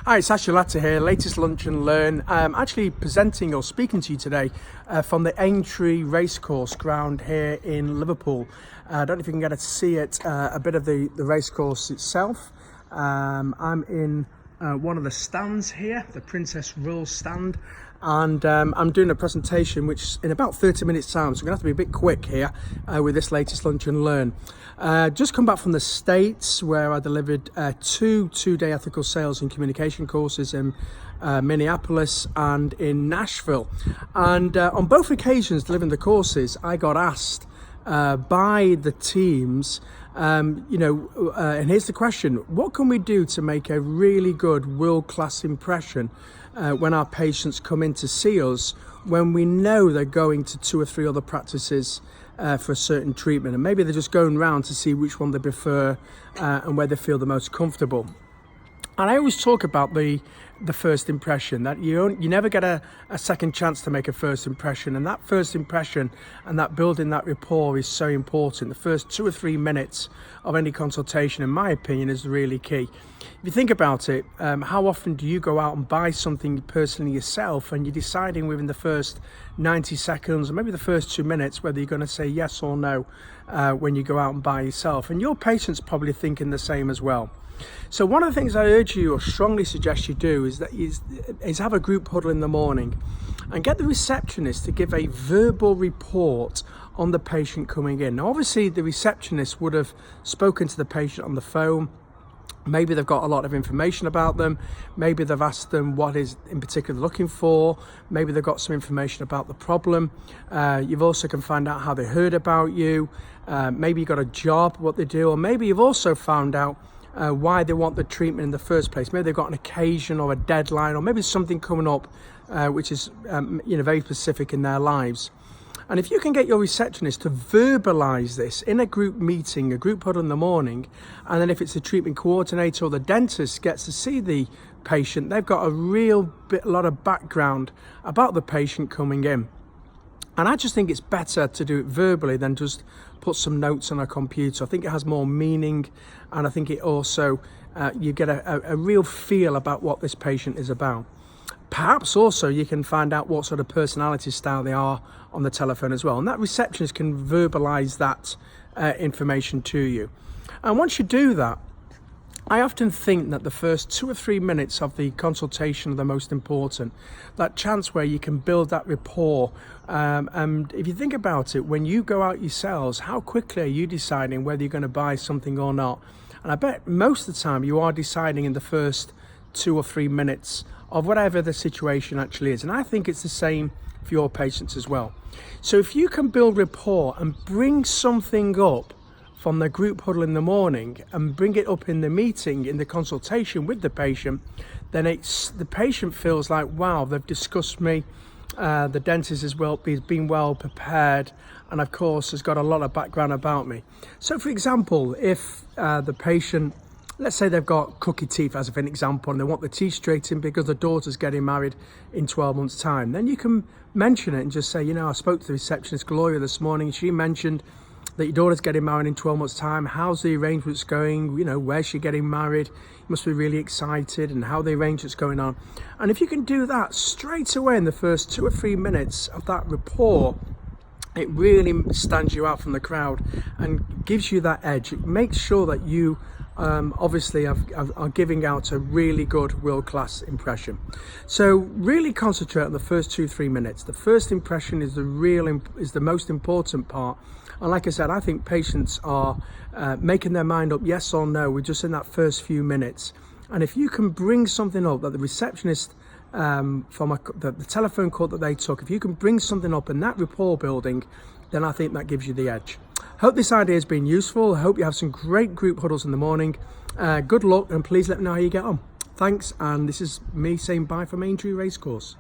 Hi, it's Ashley Latta here, latest Lunch and Learn. I'm actually presenting or speaking to you today from the Aintree Racecourse ground here in Liverpool. I don't know if you can get to see it, a bit of the racecourse itself. I'm in one of the stands here, the Princess Royal stand, and I'm doing a presentation which in about 30 minutes time, so we're gonna have to be a bit quick here with this latest Lunch and Learn. Just come back from the States where I delivered two-day ethical sales and communication courses in Minneapolis and in Nashville, and on both occasions delivering the courses I got asked by the teams, and here's the question: what can we do to make a really good world-class impression when our patients come in to see us, when we know they're going to 2 or 3 other practices for a certain treatment, and maybe they're just going round to see which one they prefer and where they feel the most comfortable. And I always talk about the first impression, that you never get a second chance to make a first impression, and that first impression and that building that rapport is so important. The first 2 or 3 minutes of any consultation, in my opinion, is really key. If you think about it, how often do you go out and buy something personally yourself and you're deciding within the first 90 seconds or maybe the first 2 minutes whether you're going to say yes or no when you go out and buy yourself, and your patient's probably thinking the same as well. So one of the things I urge you or strongly suggest you do is have a group huddle in the morning and get the receptionist to give a verbal report on the patient coming in. Now obviously the receptionist would have spoken to the patient on the phone. Maybe they've got a lot of information about them. Maybe they've asked them what is in particular looking for. Maybe they've got some information about the problem. You've also can find out how they heard about you. Maybe you've got a job, what they do, or maybe you've also found out why they want the treatment in the first place. Maybe they've got an occasion or a deadline, or maybe something coming up which is very specific in their lives. And if you can get your receptionist to verbalize this in a group meeting, a group huddle in the morning, and then if it's a treatment coordinator or the dentist gets to see the patient, they've got a lot of background about the patient coming in. And I just think it's better to do it verbally than just put some notes on a computer. I think it has more meaning, and I think it also, you get a real feel about what this patient is about. Perhaps also you can find out what sort of personality style they are on the telephone as well. And that receptionist can verbalize that information to you. And once you do that, I often think that the first 2 or 3 minutes of the consultation are the most important. That chance where you can build that rapport. And if you think about it, when you go out yourselves, how quickly are you deciding whether you're going to buy something or not? And I bet most of the time you are deciding in the first 2 or 3 minutes of whatever the situation actually is. And I think it's the same for your patients as well. So if you can build rapport and bring something up from the group huddle in the morning and bring it up in the meeting, in the consultation with the patient, then the patient feels like, wow, they've discussed me. The dentist has been well prepared, and of course has got a lot of background about me. So for example, if the patient, let's say they've got cookie teeth as an example, and they want the teeth straightened because the daughter's getting married in 12 months time, then you can mention it and just say, I spoke to the receptionist Gloria this morning. She mentioned that your daughter's getting married in 12 months time. How's the arrangements going? Where's she getting married? You must be really excited, and how the arrangements going on. And if you can do that straight away in the first 2 or 3 minutes of that rapport, it really stands you out from the crowd and gives you that edge. It makes sure that you obviously are giving out a really good world-class impression. So really concentrate on the first 2 or 3 minutes. The first impression is the most important part. And like I said, I think patients are making their mind up yes or no. We're just in that first few minutes. And if you can bring something up that the receptionist from the telephone call that they took, if you can bring something up in that rapport building, then I think that gives you the edge. Hope this idea has been useful. I hope you have some great group huddles in the morning. Good luck, and please let me know how you get on. Thanks, and this is me saying bye from Aintree Racecourse.